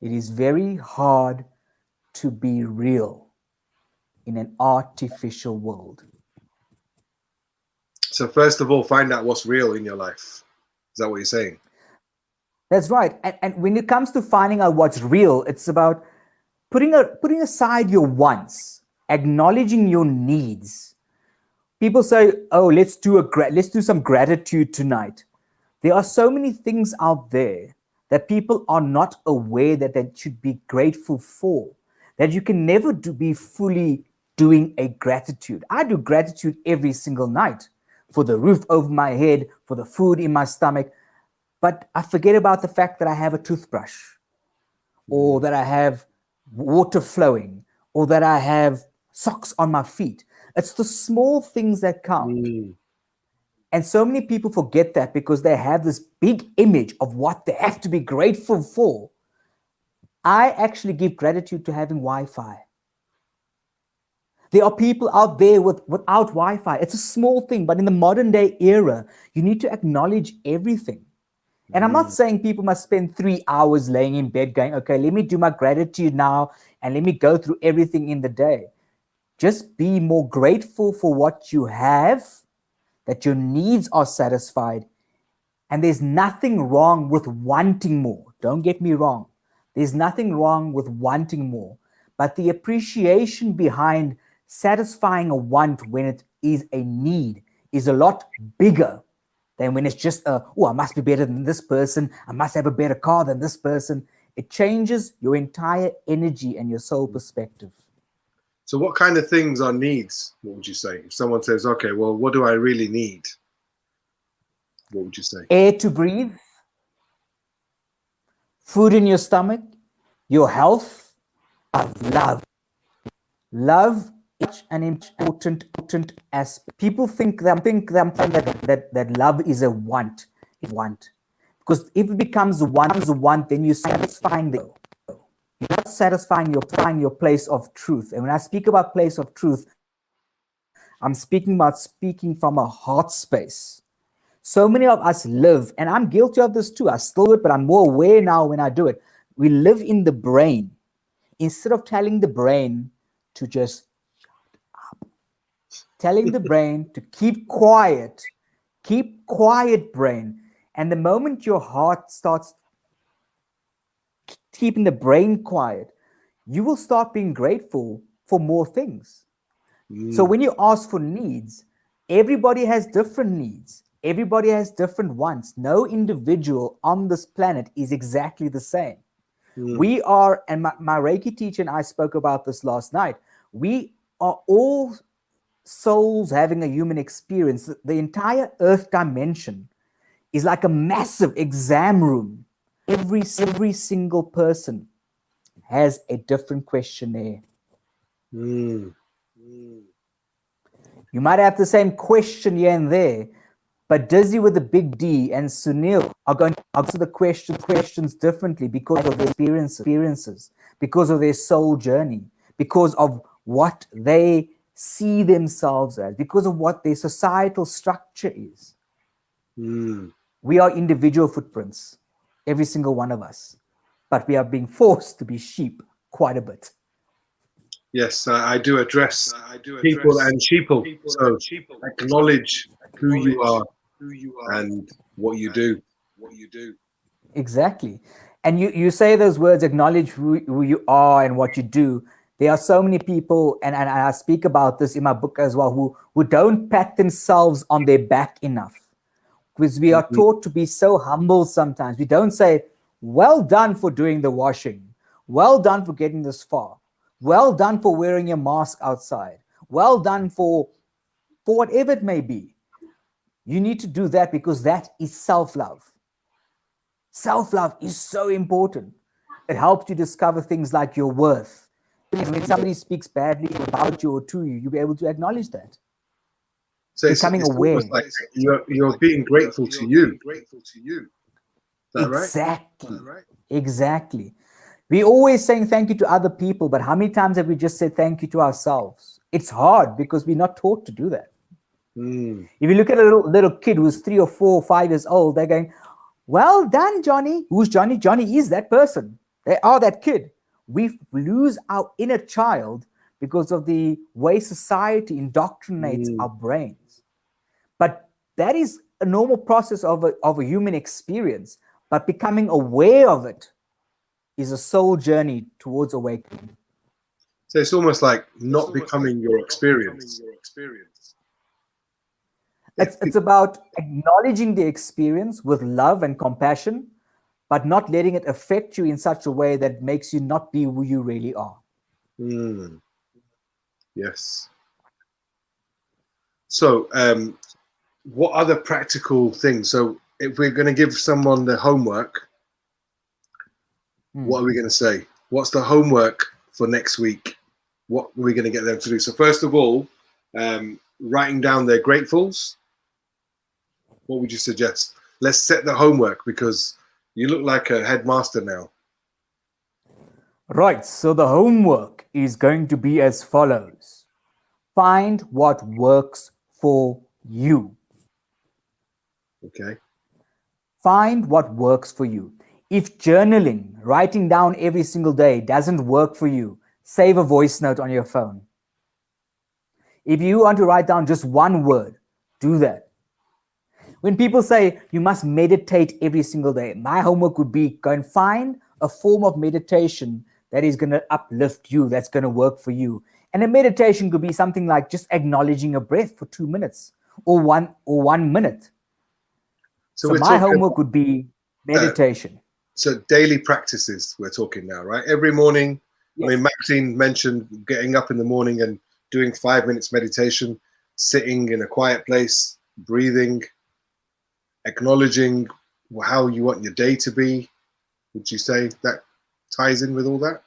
It is very hard to be real in an artificial world. So first of all, find out what's real in your life. Is that what you're saying? That's right. And when it comes to finding out what's real, it's about putting aside your wants, acknowledging your needs. People say, oh, let's do some gratitude tonight. There are so many things out there that people are not aware that they should be grateful for, that you can never be fully doing a gratitude. I do gratitude every single night for the roof over my head, for the food in my stomach, but I forget about the fact that I have a toothbrush, or that I have water flowing, or that I have socks on my feet. It's the small things that count. And so many people forget that because they have this big image of what they have to be grateful for. I actually give gratitude to having Wi-Fi. There are people out there without Wi-Fi. It's a small thing, but in the modern day era, you need to acknowledge everything. And I'm not saying people must spend 3 hours laying in bed going, okay, let me do my gratitude now and let me go through everything in the day. Just be more grateful for what you have, that your needs are satisfied. And there's nothing wrong with wanting more. Don't get me wrong. There's nothing wrong with wanting more. But the appreciation behind satisfying a want when it is a need is a lot bigger than when it's just I must be better than this person. I must have a better car than this person. It changes your entire energy and your soul perspective. So what kind of things are needs? What would you say? If someone says, okay, well, what do I really need? What would you say? Air to breathe, food in your stomach, your health, love. Love is an important aspect. People think that love is a want. Because if it becomes a want, then you're satisfying you're not satisfying your place of truth. And when I speak about place of truth, I'm speaking from a heart space. So many of us live, and I'm guilty of this too. I still do it, but I'm more aware now when I do it. We live in the brain instead of telling the brain to just shut up. telling the brain to keep quiet, brain. And the moment your heart starts keeping the brain quiet, you will start being grateful for more things. So when you ask for needs, everybody has different needs. Everybody has different wants. No individual on this planet is exactly the same. We are, and my Reiki teacher and I spoke about this last night, we are all souls having a human experience. The entire earth dimension is like a massive exam room. Every single person has a different questionnaire. You might have the same question here and there, but Dizzy with the big D and Sunil are going to answer the questions differently because of their experiences, because of their soul journey, because of what they see themselves as, because of what their societal structure is. We are individual footprints, every single one of us, but we are being forced to be sheep quite a bit. Yes, I do address people and sheeple. So acknowledge who you are and what you do. Exactly. And you say those words, acknowledge who you are and what you do. There are so many people, and I speak about this in my book as well, who don't pat themselves on their back enough. Because we are taught to be so humble sometimes. We don't say, well done for doing the washing. Well done for getting this far. Well done for wearing your mask outside. Well done for whatever it may be. You need to do that because that is self-love. Self-love is so important. It helps you discover things like your worth. And when somebody speaks badly about you or to you, you'll be able to acknowledge that. So becoming it's aware. Like you're being grateful to you. Is that Exactly. right? Exactly. We always saying thank you to other people, but how many times have we just said thank you to ourselves? It's hard because we're not taught to do that. If you look at a little kid who's 3 or 4 or 5 years old, they're going, well done, Johnny. Who's Johnny? Johnny is that person. They are that kid. We lose our inner child because of the way society indoctrinates our brains. But that is a normal process of a human experience. But becoming aware of it is a soul journey towards awakening. So it's almost like not becoming your experience. It's about acknowledging the experience with love and compassion, but not letting it affect you in such a way that makes you not be who you really are. Yes. So what other practical things? So if we're going to give someone the homework, what are we going to say? What's the homework for next week? What are we going to get them to do? So first of all, writing down their gratefuls. What would you suggest? Let's set the homework because you look like a headmaster now. Right, so the homework is going to be as follows. Find what works for you. Okay. Find what works for you. If journaling, writing down every single day doesn't work for you, save a voice note on your phone. If you want to write down just one word, do that. When people say you must meditate every single day, my homework would be go and find a form of meditation that is going to uplift you, that's going to work for you. And a meditation could be something like just acknowledging a breath for 2 minutes or 1 minute. So my homework would be meditation. So daily practices we're talking now, right? Every morning. Yes. I mean, Maxine mentioned getting up in the morning and doing 5 minutes meditation, sitting in a quiet place, breathing, acknowledging how you want your day to be. Would you say that ties in with all that?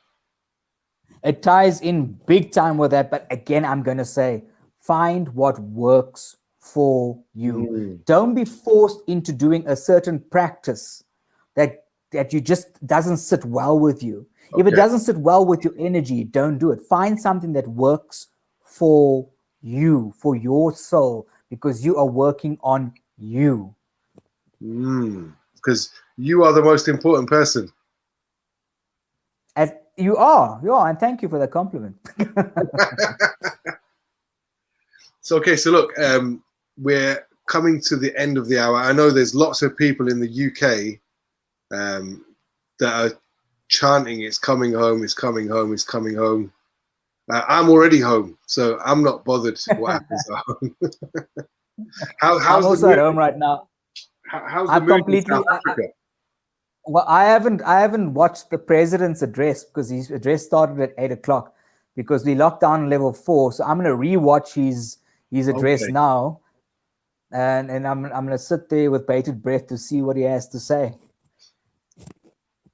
It ties in big time with that. But again, I'm going to say, find what works for you. Don't be forced into doing a certain practice that you just doesn't sit well with you. Okay. If it doesn't sit well with your energy, don't do it. Find something that works for you, for your soul, because you are working on you. Because you are the most important person. As you are, and thank you for the compliment. So okay, so look, we're coming to the end of the hour. I know there's lots of people in the UK that are chanting, "It's coming home, it's coming home, it's coming home." I'm already home, so I'm not bothered what happens at home. How's I'm the also mood? at home right now. How's the I've mood in completely. South Africa? Well, I haven't watched the president's address because his address started at 8 o'clock because we locked down level 4. So I'm gonna rewatch his address Okay. now, and I'm gonna sit there with bated breath to see what he has to say.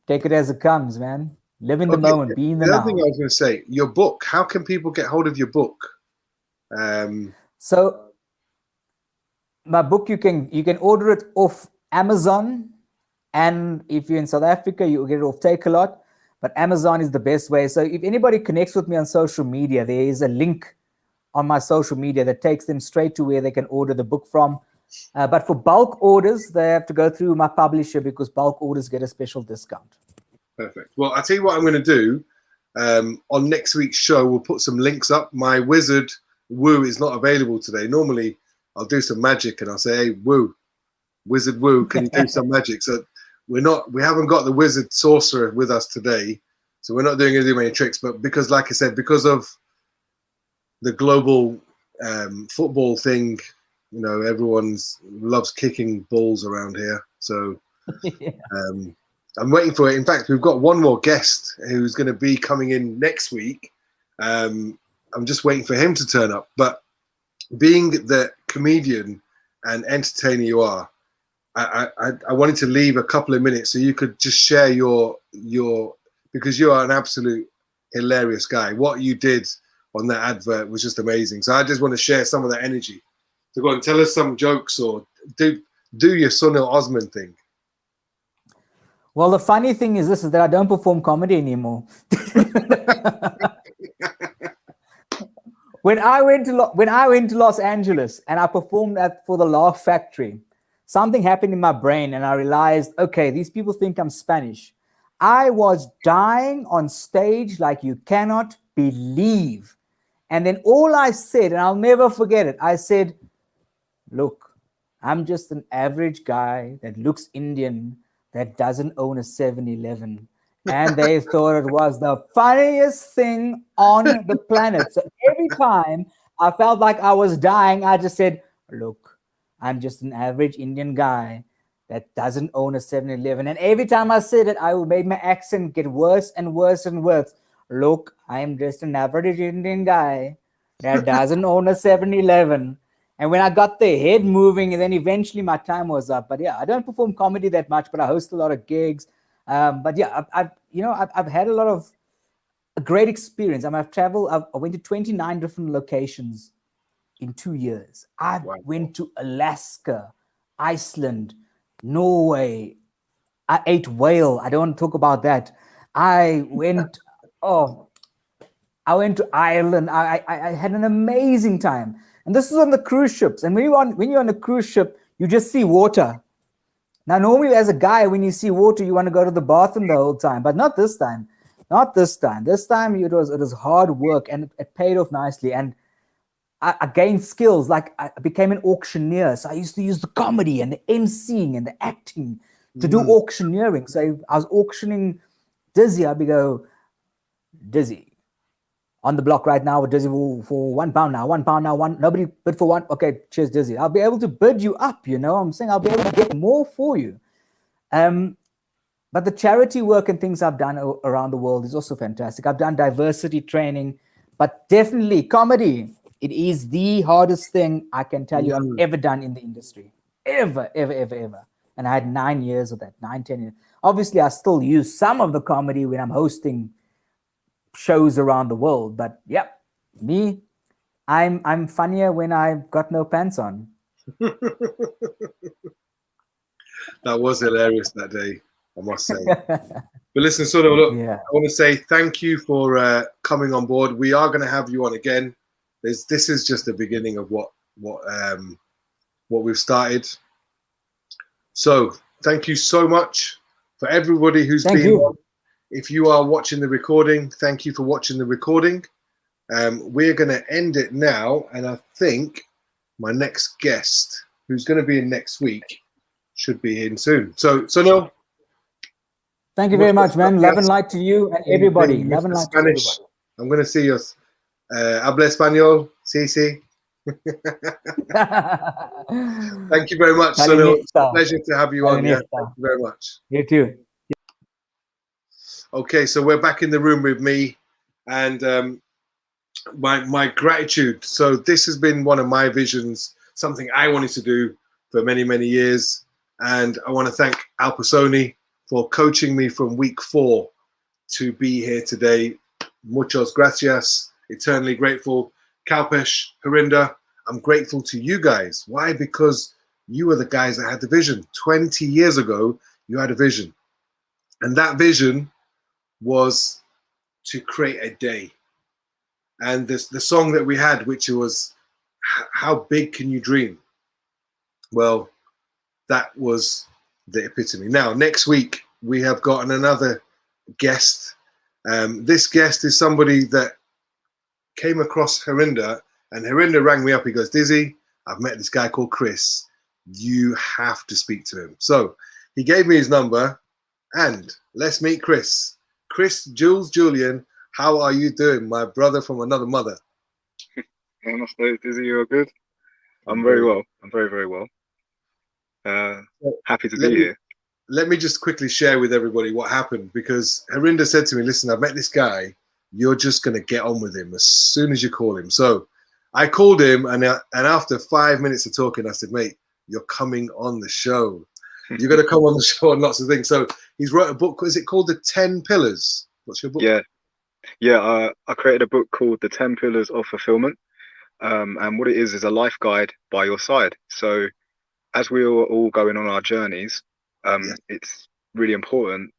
Take it as it comes, man. Live in the moment, be in the The other now. thing I was going to say, your book. How can people get hold of your book? So my book, you can order it off Amazon, and if you're in South Africa, you get it off Takealot. But Amazon is the best way. So if anybody connects with me on social media, there is a link on my social media that takes them straight to where they can order the book from. But for bulk orders, they have to go through my publisher because bulk orders get a special discount. Perfect. Well, I'll tell you what I'm going to do. On next week's show, we'll put some links up. My wizard, Woo, is not available today. Normally, I'll do some magic and I'll say, "Hey, Woo, Wizard Woo, can you do some magic?" So we haven't got the wizard sorcerer with us today. So we're not doing many tricks. But because, like I said, because of the global football thing, you know, everyone loves kicking balls around here. So I'm waiting for it. In fact, we've got one more guest who's going to be coming in next week. I'm just waiting for him to turn up. But being the comedian and entertainer you are, I wanted to leave a couple of minutes so you could just share your because you are an absolute hilarious guy. What you did on that advert was just amazing. So I just want to share some of that energy. So go and tell us some jokes or do your Sunil Osmun thing. Well, the funny thing is that I don't perform comedy anymore. When I went to Los Angeles and I performed for the Laugh Factory, something happened in my brain and I realized, okay, these people think I'm Spanish. I was dying on stage like you cannot believe. And then all I said, and I'll never forget it, I said, "Look, I'm just an average guy that looks Indian that doesn't own a 7-Eleven." And they thought it was the funniest thing on the planet. So every time I felt like I was dying, I just said, "Look, I'm just an average Indian guy that doesn't own a 7-Eleven. And every time I said it, I made my accent get worse and worse and worse. "Look, I'm just an average Indian guy that doesn't own a 7-Eleven. And when I got the head moving, and then eventually my time was up. But yeah, I don't perform comedy that much, but I host a lot of gigs. But yeah, I've had a lot of a great experience. I've traveled. I went to 29 different locations in 2 years. I went to Alaska, Iceland, Norway. I ate whale. I don't want to talk about that. I went to Ireland. I had an amazing time. And this is on the cruise ships. And when you're on a cruise ship, you just see water. Now, normally as a guy, when you see water, you want to go to the bathroom the whole time, but not this time. Not this time. This time it was hard work and it paid off nicely. And I gained skills. Like I became an auctioneer. So I used to use the comedy and the emceeing and the acting to do auctioneering. So I was auctioning Dizzy. I'd be go, "Dizzy, on the block right now with Dizzy for £1 now, £1 now, nobody bid for one. Okay, cheers, Dizzy." I'll be able to bid you up, you know. I'm saying I'll be able to get more for you. But the charity work and things I've done around the world is also fantastic. I've done diversity training, but definitely comedy. It is the hardest thing I can tell you I've ever done in the industry. Ever. And I had 9 years of that, 10 years. Obviously, I still use some of the comedy when I'm hosting shows around the world. But yeah, I'm funnier when I've got no pants on. That was hilarious that day, I must say. But listen, Sunil, look, I want to say thank you for coming on board. We are going to have you on again. This is just the beginning of what we've started. So thank you so much for everybody who's been on. If you are watching the recording, thank you for watching the recording. We're going to end it now, and I think my next guest, who's going to be in next week, should be in soon. So, Sunil, thank you very much, man. Love and light to you and everybody. Love and light to everybody. I'm going to see you. Habla español, sí, sí. Thank you very much, Sunil. It's a pleasure to have you on. Yeah, thank you very much. You too. Okay, so we're back in the room with me, and my gratitude. So this has been one of my visions, something I wanted to do for many, many years, and I want to thank Al Pasoni for coaching me from week 4 to be here today. Muchas gracias. Eternally grateful. Kalpesh, Harinder, I'm grateful to you guys. Why? Because you were the guys that had the vision. 20 years ago, you had a vision. And that vision was to create a day. And the song that we had, which was, how big can you dream? Well, that was the epitome. Now, next week, we have gotten another guest. This guest is somebody that came across Harinder, and Harinder rang me up. He goes, Dizzy, I've met this guy called Chris. You have to speak to him. So he gave me his number, and let's meet Chris. Chris Jules Julian, how are you doing, my brother from another mother? Namaste, Dizzy, you're good? I'm very well. I'm very, very well. Happy to be here. Let me just quickly share with everybody what happened, because Harinder said to me, listen, I've met this guy. You're just going to get on with him as soon as you call him. So I called him, and after 5 minutes of talking, I said, mate, you're coming on the show. You're going to come on the show on lots of things. So he's wrote a book. Is it called The 10 Pillars? What's your book? Yeah. I created a book called The 10 Pillars of Fulfillment. And what it is a life guide by your side. So as we are all going on our journeys, it's really important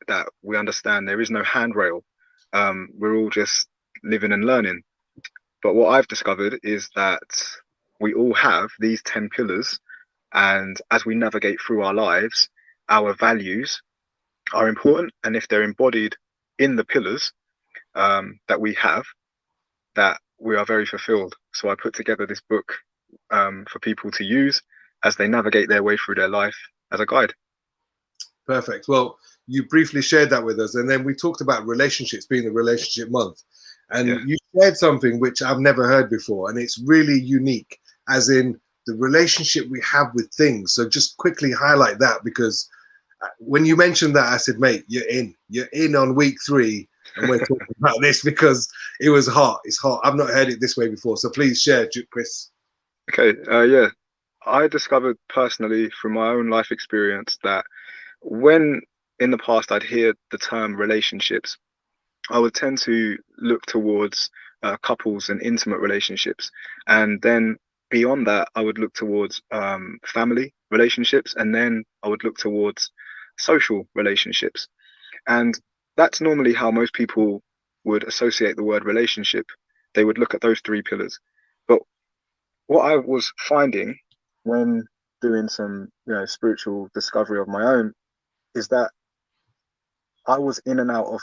that we understand there is no handrail. We're all just living and learning. But what I've discovered is that we all have these 10 pillars, and as we navigate through our lives, our values are important, and if they're embodied in the pillars that we have, that we are very fulfilled. So I put together this book for people to use as they navigate their way through their life as a guide. Perfect. Well, you briefly shared that with us, and then we talked about relationships being the relationship month, and you shared something which I've never heard before, and it's really unique, as in the relationship we have with things. So just quickly highlight that, because when you mentioned that, I said, mate, you're in on week 3, and we're talking about this because it was hot. It's hot. I've not heard it this way before. So please share, Chris. Okay. I discovered personally from my own life experience that when in the past I'd hear the term relationships, I would tend to look towards couples and intimate relationships. And then beyond that, I would look towards family relationships. And then I would look towards social relationships. And that's normally how most people would associate the word relationship. They would look at those 3 pillars. But what I was finding when doing some spiritual discovery of my own is that I was in and out of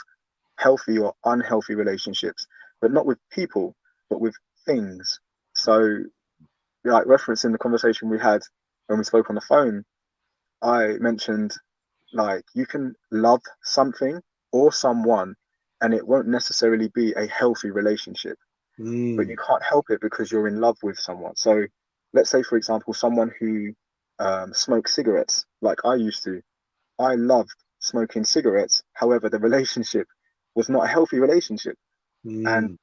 healthy or unhealthy relationships, but not with people, but with things. So, like referencing the conversation we had when we spoke on the phone, I mentioned like you can love something or someone and it won't necessarily be a healthy relationship, but you can't help it because you're in love with someone. So let's say, for example, someone who smokes cigarettes like I used to. I loved smoking cigarettes. However, the relationship was not a healthy relationship. And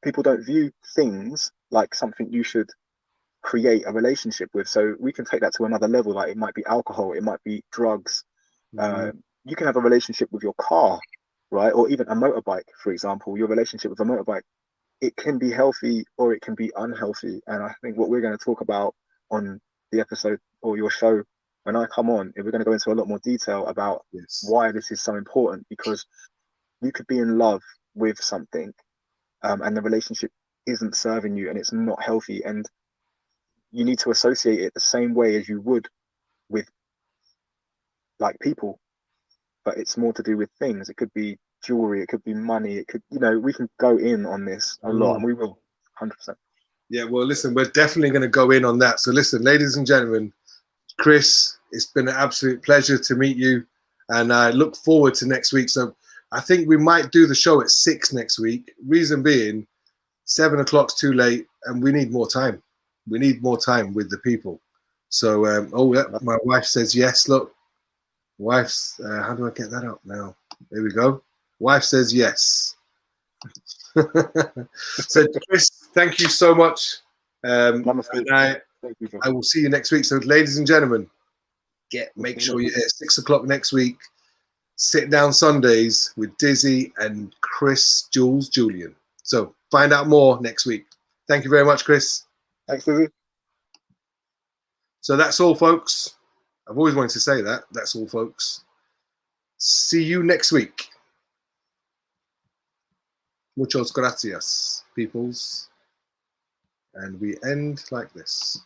people don't view things like something you should create a relationship with. So we can take that to another level. Like it might be alcohol, it might be drugs. You can have a relationship with your car, right? Or even a motorbike, for example. Your relationship with a motorbike, it can be healthy or it can be unhealthy. And I think what we're going to talk about on the episode or your show when I come on, we're going to go into a lot more detail about why this is so important, because you could be in love with something and the relationship isn't serving you and it's not healthy, and you need to associate it the same way as you would with like people, but it's more to do with things. It could be jewelry, it could be money, it could, you know, we can go in on this a lot, and we will, 100%. Yeah, well, listen, we're definitely going to go in on that. So listen, ladies and gentlemen, Chris, it's been an absolute pleasure to meet you, and I look forward to next week. So I think we might do the show at 6 next week. Reason being, 7 o'clock's too late, and we need more time. We need more time with the people. So, my wife says yes. Look, wife's, how do I get that up now? There we go. Wife says yes. So, Chris, thank you so much. And I will see you next week. So, ladies and gentlemen, make sure you're here 6 o'clock next week. Sit Down Sundays with Dizzy and Chris Jules Julian. So, find out more next week. Thank you very much, Chris. Thanks, Dizzy. So that's all, folks. I've always wanted to say that. That's all, folks. See you next week. Muchas gracias, peoples. And we end like this.